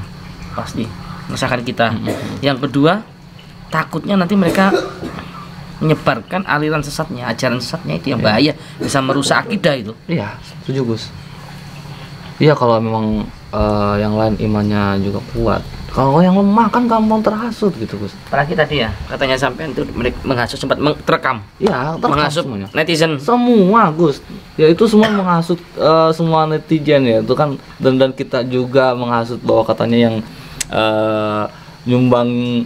pasti, meresahkan kita. Yang kedua, takutnya nanti mereka menyebarkan aliran sesatnya, ajaran sesatnya itu yang bahaya, bisa merusak akidah itu. Iya, setuju Gus. Iya kalau memang yang lain imannya juga kuat. Kalau yang lemah kan gampang terhasut gitu Gus. Apalagi tadi ya, katanya sampean itu menghasut sempat terekam. Iya, Menghasut semuanya. netizen. Semua Gus. Ya itu semua menghasut semua netizen ya. Itu kan dan kita juga menghasut bahwa katanya yang nyumbang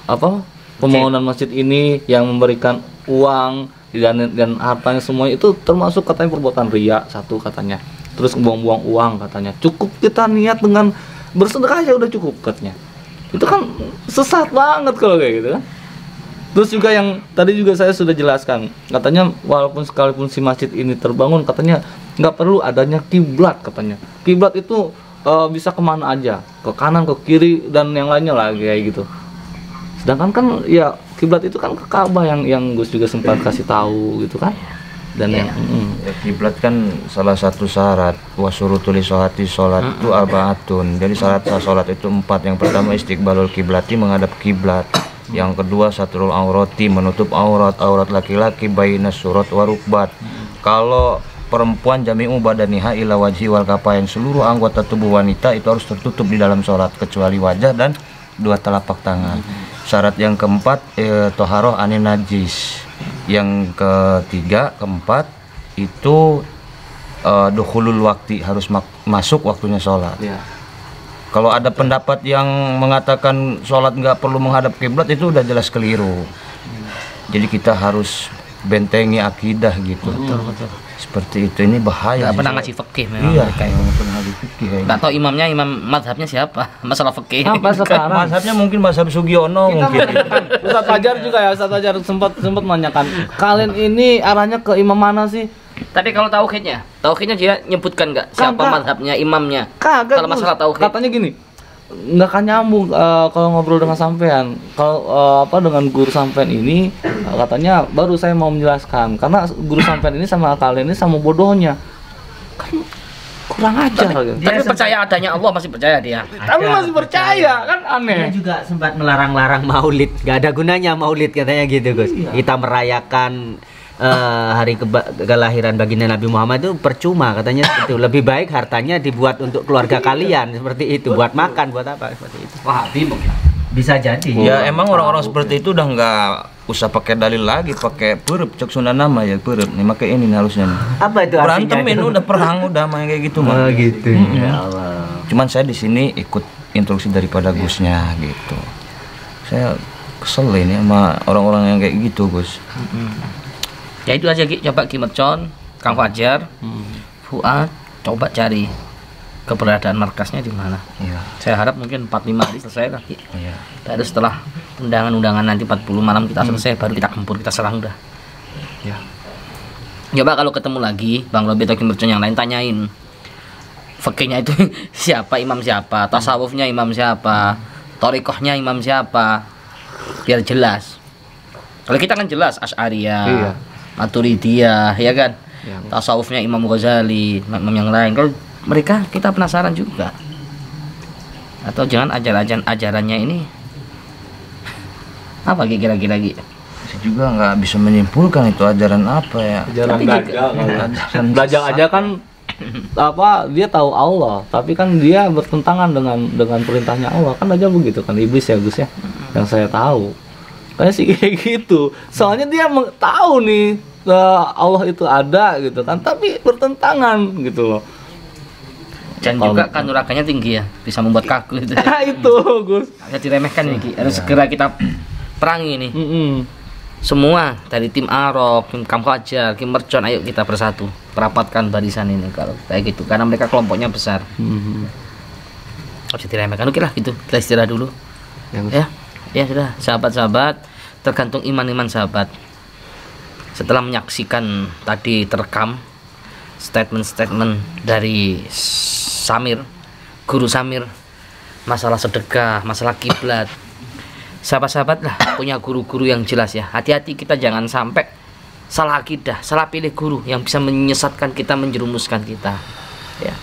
apa pembangunan masjid ini yang memberikan uang dan hartanya semua itu termasuk katanya perbuatan riya satu katanya. Terus buang-buang uang katanya. Cukup kita niat dengan bersedekah aja udah cukup katanya. Itu kan sesat banget kalau kayak gitu kan. Terus juga yang tadi juga saya sudah jelaskan, katanya walaupun sekalipun si masjid ini terbangun, katanya nggak perlu adanya kiblat katanya. Kiblat itu bisa kemana aja, ke kanan, ke kiri dan yang lainnya lah kayak gitu. Sedangkan kan ya kiblat itu kan ke Ka'bah yang Gus juga sempat kasih tahu gitu kan. Dan ya, kiblat kan salah satu syarat wasurutul sholat itu arbaatun. Jadi syarat sholat itu 4. Yang pertama istiqbalul kiblati, menghadap kiblat. Yang kedua satrul aurati, menutup aurat laki-laki bainas surat warukbat. Kalau perempuan jami'u badaniha ila wajhi wal kafain, seluruh anggota tubuh wanita itu harus tertutup di dalam sholat kecuali wajah dan 2 telapak tangan. Syarat yang keempat toharoh anin najis. Yang ketiga, keempat itu dukhulul waktu, harus masuk waktunya sholat. Kalau ada pendapat yang mengatakan sholat nggak perlu menghadap kiblat, itu udah jelas keliru. Jadi kita harus bentengi akidah gitu. Betul. Seperti itu, ini bahaya. Nggak pernah ngaji fikih memang. Iya, nggak pernah ngaji fikih. Nggak tahu imamnya, imam madhabnya siapa? Masalah fikih. Sampai sekarang mazhabnya mungkin mazhab Sugiono mungkin. Ustaz Fajar juga ya, Ustaz Fajar sempat menanyakan, kalian ini arahnya ke imam mana sih? Tapi kalau tauhidnya dia nyebutkan nggak siapa madhabnya, imamnya? Kagak. Kalau masalah tauhid. Katanya gini, nggak akan nyambung kalau ngobrol dengan sampean. Kalau dengan guru sampean ini katanya baru saya mau menjelaskan, karena guru sampean ini sama kalian ini sama bodohnya. Kan kurang ajar. Tapi percaya adanya Allah, masih percaya dia. Tapi masih percaya, kan aneh. Dia juga sempat melarang-larang maulid, gak ada gunanya maulid katanya gitu Gus. Kita merayakan hari kelahiran baginda Nabi Muhammad itu percuma katanya. Itu lebih baik hartanya dibuat untuk keluarga kalian, seperti itu, buat makan, buat apa, seperti itu. Wahabi mungkin. Bisa jadi. Ya emang orang-orang seperti itu udah nggak usah pakai dalil lagi, pakai perep, cek Sunda nama ya perep. Nih pakai ini nih harusnya nih. Apa itu artinya? Berantemin udah perang udah main kayak gitu mah. Gitu. Ya Allah. Cuman saya di sini ikut instruksi daripada Gusnya gitu. Saya kesel ini sama orang-orang yang kayak gitu Gus. Ya itu aja Ki, coba Ki Mercon, Kang Fajar, Fuad, coba cari keberadaan markasnya di mana. Iya. Saya harap mungkin 4-5 hari selesai lah Ki. Iya. Baru setelah undangan-undangan nanti 40 malam kita selesai, baru kita gempur, kita serang udah. Ya. Coba kalau ketemu lagi Bang Robi atau Ki Mercon yang lain, tanyain fikihnya itu siapa, imam siapa, tasawufnya imam siapa, thariqahnya imam siapa, biar jelas. Kalau kita kan jelas Asy'ariyah, Maturidiyah, ya kan? Tasawufnya Imam Ghazali, imam yang lain. Kalau mereka kita penasaran juga. Atau jangan ajarannya ini apa kira-kira Ki? Saya juga nggak bisa menyimpulkan itu ajaran apa ya. Ajaran dajjal. Dajjal aja kan dia tahu Allah, tapi kan dia bertentangan dengan perintahnya Allah. Kan aja begitu kan, iblis ya Gus ya. Yang saya tahu. Kayak sih kayak gitu. Soalnya dia tahu nih Allah itu ada gitu kan, tapi bertentangan gitu loh. Dan juga kan nurakanya tinggi ya, bisa membuat kaku gitu. Itu Gus. Bisa diremehkan nih Ki. Harus segera kita perangi nih. Semua dari tim Arok, tim Kang Fajar, Kim Mercon, ayo kita bersatu, rapatkan barisan ini kalau kayak gitu, karena mereka kelompoknya besar. Harus diremehkan. Oke lah gitu, kita istirahat dulu. Ya sudah, sahabat-sahabat, tergantung iman-iman sahabat. Setelah menyaksikan tadi terekam statement-statement dari Samir, Guru Samir, masalah sedekah, masalah kiblat. Sahabat-sahabat lah punya guru-guru yang jelas ya. Hati-hati kita jangan sampai salah akidah, salah pilih guru yang bisa menyesatkan kita, menjerumuskan kita. Ya.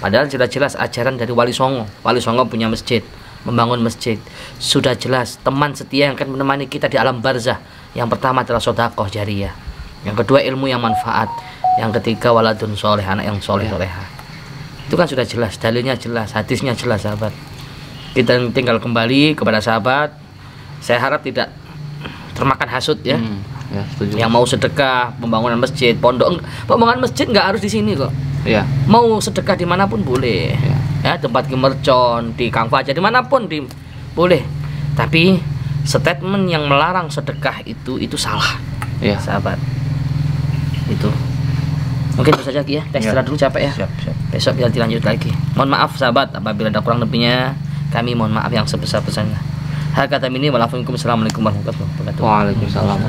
Padahal jelas-jelas ajaran dari Wali Songo. Wali Songo punya masjid, membangun masjid. Sudah jelas teman setia yang akan menemani kita di alam barzah. Yang pertama adalah sedekah jariyah. Yang kedua ilmu yang manfaat. Yang ketiga waladun soleh, anak yang soleh soleha. Itu kan sudah jelas, dalilnya jelas, hadisnya jelas sahabat. Kita tinggal kembali kepada sahabat. Saya harap tidak termakan hasud ya. Yang mau sedekah, pembangunan masjid, pondok, pembangunan masjid nggak harus di sini kok. Mau sedekah dimanapun boleh. Ya, tempat Ki Mercon, di Kang Fajar, dimanapun boleh. Tapi statement yang melarang sedekah itu salah. Iya. Sahabat. Itu. Mungkin itu saja Ki ya. Kita istirahat dulu, capek ya. Siap. Besok bisa dilanjut lagi. Mohon maaf sahabat apabila ada kurang lebihnya. Kami mohon maaf yang sebesar-besarnya. Hakata minni wa lakum. Assalamualaikum warahmatullahi wabarakatuh. Waalaikumsalam.